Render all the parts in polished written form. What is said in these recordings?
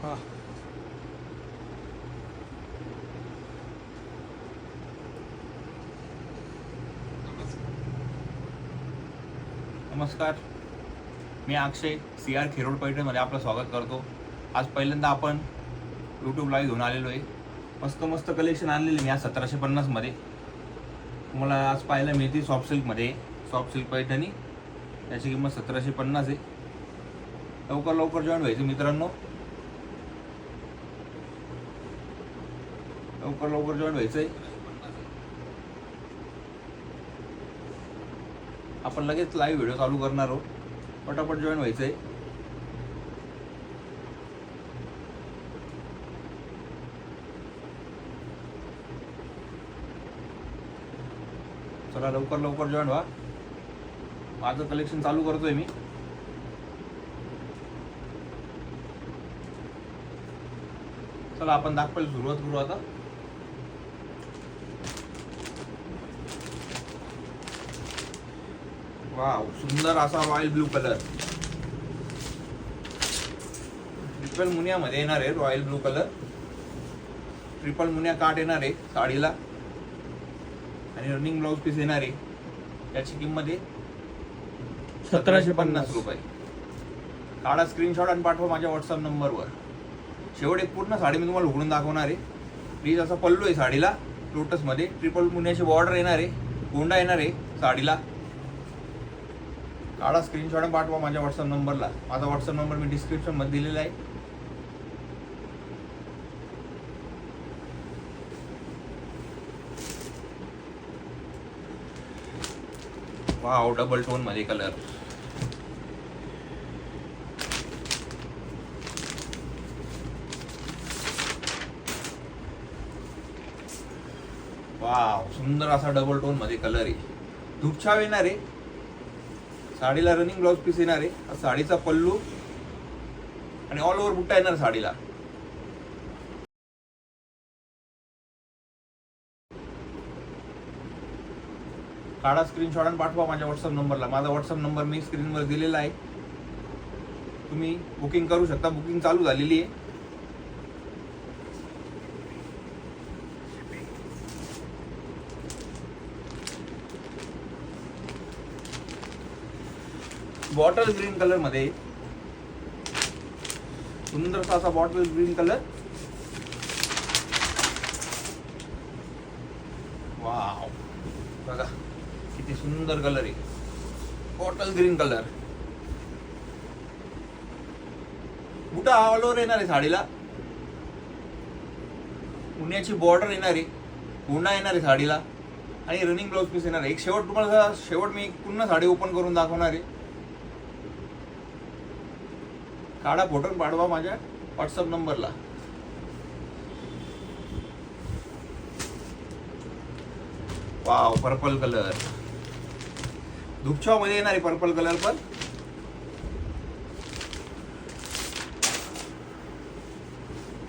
हा. नमस्कार, मी अक्षय CR खिरोड पैठणमध्ये आपलं स्वागत करतो. आज पहिल्यांदा आपण यूट्यूब लाईव्ह घेऊन आलेलो आहे. मस्त मस्त कलेक्शन आणलेले मी आज 1750मध्ये तुम्हाला आज पाहायला मिळते. सॉफ्ट सिल्क पैठणी, त्याची किंमत 1750 आहे. लवकर लवकर जॉईन व्हायचं मित्रांनो, लवकर लवकर जॉईन व्हायचं आहे. आपण लगेच लाईव्ह व्हिडिओ चालू करणार आहोत. पटापट जॉईन व्हायचं आहे. चला लवकर लवकर जॉईन व्हा. माझं कलेक्शन चालू करतोय मी. चला आपण दाखवायला सुरुवात करू आता. वाव, सुंदर असा रॉयल ब्लू कलर, ट्रिपल मुनियामध्ये येणार आहे. Royal blue colour, triple Muniya काट येणार आहे साडीला आणि रनिंग ब्लाउज पीस येणार आहे. त्याची किंमत आहे 1750 रुपये. काढा स्क्रीनशॉट आणि पाठवा माझ्या व्हॉट्सअप नंबरवर. शेवट एक पूर्ण साडी मी तुम्हाला उघडून दाखवणार आहे. प्लीज असा पल्लू आहे साडीला लोटसमध्ये, ट्रिपल मुनियाची बॉर्डर येणार आहे, गोंडा येणार आहे साडीला. काढा स्क्रीनशॉट आणि पाठवा माझ्या व्हॉट्सअप नंबरला. माझा व्हॉट्सअप नंबर मी डिस्क्रिप्शन मध्ये दिलेला आहे. वाव, डबल टोन मध्ये कलर. वाव, सुंदर असा डबल टोन मध्ये कलर आहे. धूपछाव येणार आहे साडीला, रनिंग ब्लाउज पीस येणार आहे. साडीचा पल्लू आणि ऑल ओव्हर बुट्टा येणार साडीला. काढा स्क्रीनशॉट आणि पाठवा माझ्या व्हॉट्सअप नंबरला. माझा व्हॉट्सअप नंबर मी स्क्रीनवर दिलेला आहे. तुम्ही बुकिंग करू शकता. बुकिंग चालू झालेली आहे. बॉटल ग्रीन कलर मध्ये, सुंदरसा असा बॉटल ग्रीन कलर. वाव, बघा किती सुंदर कलर आहे. बॉटल ग्रीन कलर, बुटा ऑल ओव्हर येणार आहे साडीला. पुण्याची बॉर्डर येणार आहे, गोंडा येणार आहे साडीला आणि रनिंग ब्लाउज पीस येणार आहे. एक शेवट तुम्हाला मी पुन्हा साडी ओपन करून दाखवणार आहे. काढा फोटो पाठवा माझ्या व्हॉट्सअप नंबरला. वाव, पर्पल कलर, धुपछाव मध्ये येणार आहे पर्पल कलर पण.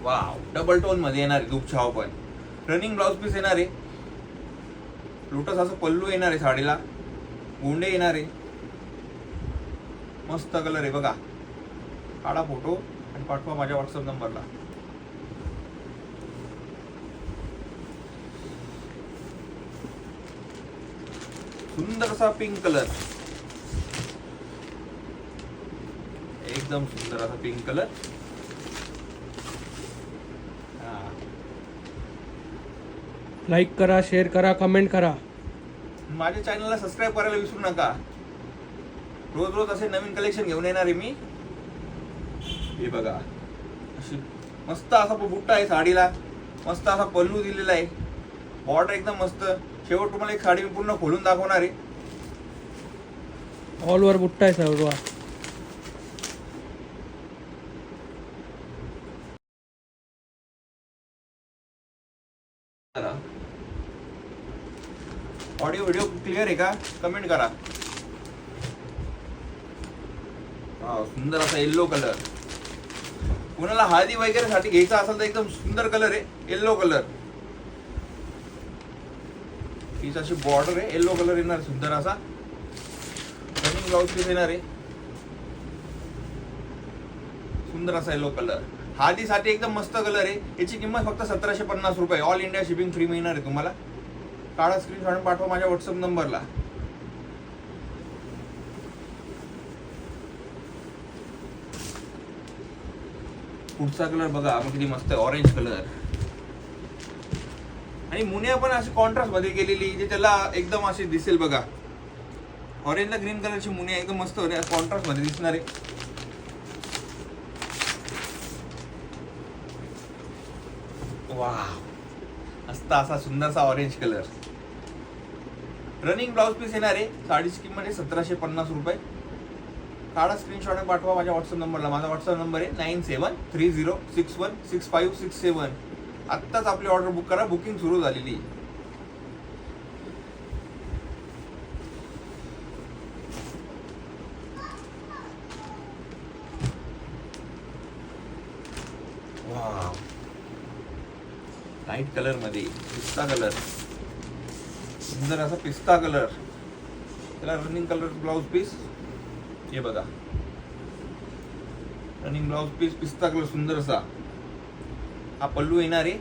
वाव, डबल टोन मध्ये येणार आहे धुपछाव पण. रनिंग ब्लाउज पीस येणार आहे. लोटस असं पल्लू येणार आहे साडीला, गोंडे येणार आहे. मस्त कलर आहे बघा. काढा फोटो आणि पाठवा माझ्या व्हॉट्सअप नंबरला. सुंदरसा पिंक कलर, एकदम सुंदर असा पिंक कलर. लाईक करा, शेअर करा, कमेंट करा. माझ्या चॅनलला सबस्क्राईब करायला विसरू नका. रोज रोज असे नवीन कलेक्शन घेऊन येणार आहे मी. हे बघा, अशी मस्त असा बुट्टा आहे साडीला, मस्त असा पल्लू दिलेला आहे, बॉर्डर एकदम मस्त. शेवट तुम्हाला एक साडी मी पूर्ण खोलून दाखवणार आहे. ऑल ओव्हर बुट्टा आहे सर्व. ऑडिओ व्हिडिओ क्लिअर आहे का? कमेंट करा. सुंदर असा येल्लो कलर. कुणाला हळदी वगैरे साठी घ्यायचा असेल तर एकदम सुंदर कलर आहे, येल्लो कलर. हीच अशी बॉर्डर आहे, येल्लो कलर येणार सुंदर असा. रनिंग ब्लाउज पीस येणार आहे, सुंदर असा येलो कलर. हळदीसाठी एकदम मस्त कलर आहे. याची किंमत फक्त 1750 रुपये. ऑल इंडिया शिपिंग फ्री मिळणार आहे तुम्हाला. काढा स्क्रीनशॉट पाठवा माझ्या व्हॉट्सअप नंबरला. पुढचा कलर बघा मग किती मस्त आहे, ऑरेंज कलर. आणि मुनिया पण अशी कॉन्ट्रास्ट मध्ये केलेली जे त्याला एकदम अशी दिसेल बघा. ऑरेंजला ग्रीन कलरची मुनिया एकदम मस्त कॉन्ट्रास्ट मध्ये दिसणार आहे. वाह, मस्त असा सुंदरसा orange colour. Running blouse piece येणार आहे. साडीची किंमत आहे 1750 रुपये. काढा स्क्रीनशॉट पाठवा माझ्या व्हॉट्सअप नंबरला. माझा व्हॉट्सअप नंबर आहे 9730616567. आत्ताच आपली ऑर्डर बुक करा, बुकिंग सुरू झालेली. वाव, लाईट कलर मध्ये पिस्ता कलर, सुंदर असा पिस्ता कलर. त्याला रनिंग कलर ब्लाउज पीस हे बघा. रनिंग ब्लाउज पीस पिस्ता कलर सुंदर असा. हा पल्लू येणार आहे.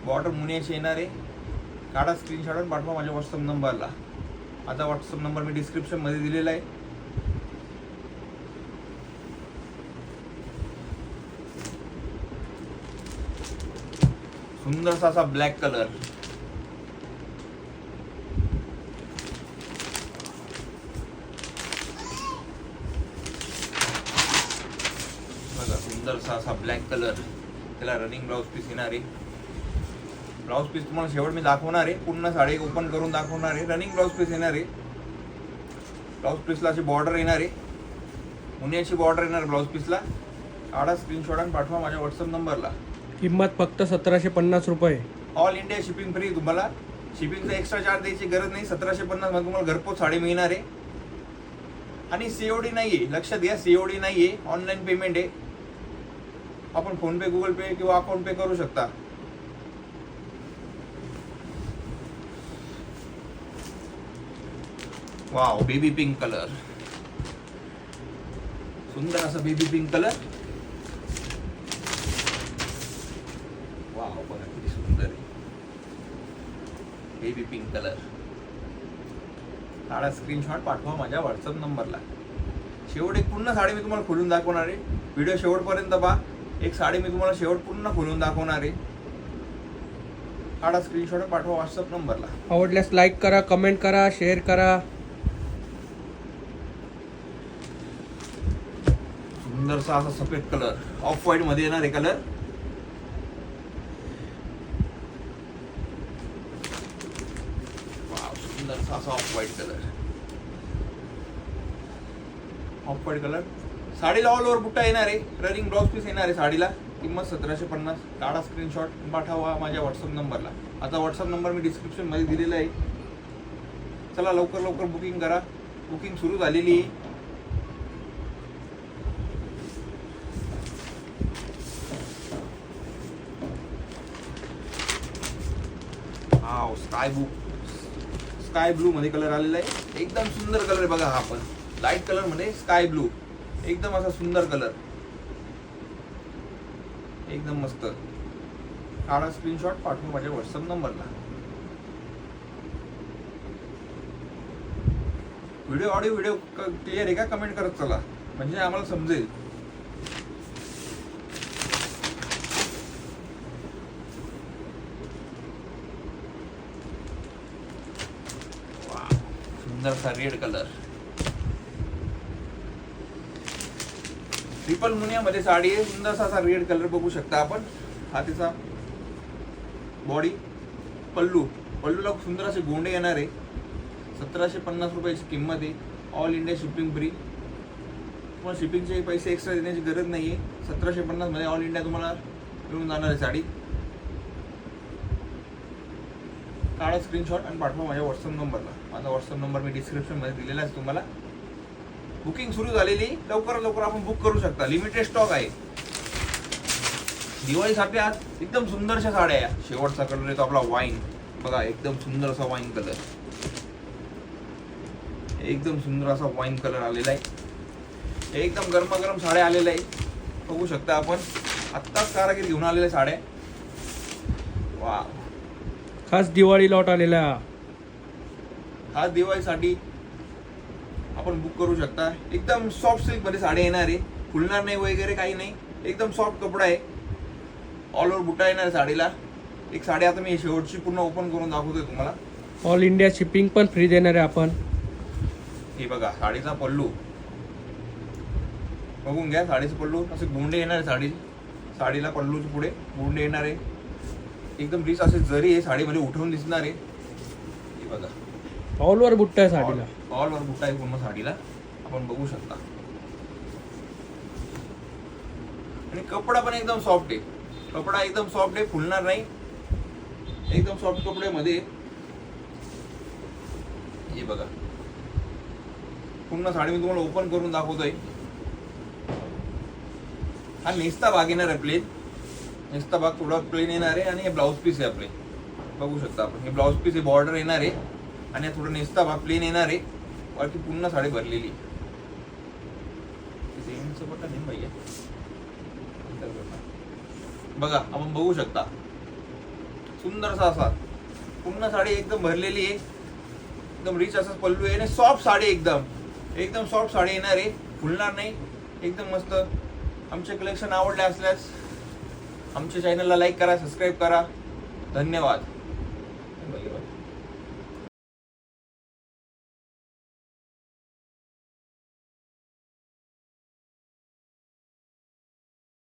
बॉर्डर मुनियाची येणार आहे. काढा स्क्रीनशॉट पाठवा माझ्या व्हॉट्सअप नंबरला. आता व्हॉट्सअप नंबर मी डिस्क्रिप्शन मध्ये दिलेला आहे. सुंदरसा असा ब्लॅक कलर. बघा सुंदरसा असा ब्लॅक कलर. त्याला रनिंग ब्लाउज पीस येणार आहे. ब्लाउज पीस तुम्हाला शेवट मी दाखवणार आहे. पूर्ण साडी ओपन करून दाखवणार आहे. रनिंग ब्लाउज पीस येणार आहे. ब्लाउज पीसला अशी बॉर्डर येणार आहे. मुनियाची बॉर्डर येणार ब्लाउज पीसला. काढा स्क्रीनशॉट आणि पाठवा माझ्या व्हॉट्सअप नंबरला. किंमत फक्त 1750 रुपये. All India shipping free. तुम्हाला शिपिंगचा एक्स्ट्रा चार्ज द्यायची गरज नाही. 1750 मध्ये तुम्हाला घरपोच साडी मिळणार आहे. आणि सीओडी नाहीये, लक्षात घ्या, सीओडी नाहीये, ऑनलाईन पेमेंट आहे. आपण फोन पे, गुगल पे किंवा अकाउंट पे करू शकता. Wow, baby pink colour. सुंदर असा बेबी पिंक कलर. वाव, बघा किती सुंदर आहे बेबी पिंक कलर. काढा स्क्रीनशॉट पाठवा माझ्या व्हॉट्सअप नंबरला. शेवट एक पूर्ण साडी मी तुम्हाला खोलून दाखवणार आहे. व्हिडिओ शेवटपर्यंत पहा. एक साडी मी तुम्हाला शेवट पूर्ण खोलून दाखवणार आहे. काढा स्क्रीनशॉट पाठवा व्हॉट्सअप नंबरला. आवडल्यास लाईक करा, कमेंट करा, शेअर करा. सुंदरसा असा सफेद कलर, ऑफ व्हाईट मध्ये येणार आहे कलर. वाव, सुंदरसा असा off white colour. Off white colour. साडीला ऑल ओव्हर बुट्टा येणार आहे. रनिंग ब्लाउज पीस येणार आहे साडीला. किंमत 1750. काढा स्क्रीनशॉट पाठवा माझ्या व्हॉट्सअप नंबरला. आता व्हॉट्सअप नंबर मी डिस्क्रिप्शन मध्ये दिलेला आहे. चला लवकर लवकर बुकिंग करा. बुकिंग सुरू झालेली आहे. हा स्काय ब्लू मध्ये कलर आलेला आहे. एकदम सुंदर कलर आहे बघा. हा पण लाईट कलर मध्ये स्काय ब्लू. एकदम असा सुंदर कलर, एकदम मस्त. काढा स्क्रीनशॉट पाठवा माझ्या व्हॉट्सअप नंबरला. ऑडिओ व्हिडिओ क्लिअर आहे का कमेंट करत चला, म्हणजे आम्हाला समजेल. सुंदरसा रेड कलर. ट्रिपल मुनिया मध्ये साडी आहे. सुंदरसा असा रेड कलर बघू शकता आपण. हा तिचा बॉडी. पल्लूला सुंदर असे गोंडे येणार आहे. 1750 रुपयाची किंमत आहे. All India shipping free. तुम्हाला शिपिंगचे पैसे एक्स्ट्रा देण्याची गरज नाहीये. 1750 मध्ये ऑल इंडिया तुम्हाला मिळून जाणार आहे साडी. काढा स्क्रीनशॉट आणि पाठवा माझ्या व्हॉट्सअप नंबरला. माझा व्हॉट्सअप नंबर मी डिस्क्रिप्शन मध्ये दिलेला आहे तुम्हाला. बुकिंग सुरू झालेली. लवकरात लवकर आपण बुक करू शकता. लिमिटेड स्टॉक आहे. दिवाळीसाठी आज एकदम सुंदरशा साड्या आहे. शेवटचा कलर आहे तो आपला वाईन. बघा एकदम सुंदर असा वाईन कलर. एकदम सुंदर असा वाईन कलर आलेला आहे. एकदम गरमागरम साड्या आलेल्या आहे. बघू शकता आपण. आत्ताच कारागीर घेऊन आलेल्या साड्या. वा, खास दिवाळी लॉट आलेला. हा दिवाळीसाठी आपण बुक करू शकता. एकदम सॉफ्ट सिल्क मध्ये साडी येणार आहे, फुलणार नाही वगैरे काही नाही, एकदम सॉफ्ट कपडा आहे. ऑल ओव्हर बुटा येणार आहे साडीला. एक साडी आता मी शेवटची पूर्ण ओपन करून दाखवतोय तुम्हाला. ऑल इंडिया शिपिंग पण फ्री देणार आहे आपण. हे बघा साडीचा पल्लू बघून घ्या. साडीचा पल्लू असे गोंडे येणार आहे. साडीला पल्लूच्या पुढे गोंडे येणार आहे. एकदम रिच असे जरी आहे साडीमध्ये उठवून दिसणार आहे. हे बघा ऑल ओव्हर बुट्टा आहे साडीला. ऑल ओव्हर बुट्टा आहे पूर्ण साडीला, आपण बघू शकता. आणि कपडा पण एकदम सॉफ्ट आहे. कपडा एकदम सॉफ्ट आहे, फुलणार नाही. एकदम सॉफ्ट कपड्यामध्ये हे बघा पूर्ण साडी मी तुम्हाला ओपन करून दाखवतोय. हा नेसता भाग येणार आहे प्लेन. नेसता भाग थोडा प्लेन येणार आहे आणि हे ब्लाऊज पीस आहे आपले. बघू शकता आपण, हे ब्लाऊज पीस हे बॉर्डर येणार आहे आणि थोडं नेसता भाग प्लेन येणार आहे. बाकी पूर्ण साडी भरलेली. बघा आपण बघू शकता, सुंदरसा असा पूर्ण साडी एकदम भरलेली आहे. एकदम रिच असा पल्लू आहे आणि सॉफ्ट साडी, एकदम सॉफ्ट साडी येणार आहे, फुलणार नाही. एकदम मस्त. आमचे कलेक्शन आवडले असल्यास आमच्या चॅनलला लाईक करा, सबस्क्राईब करा. धन्यवाद.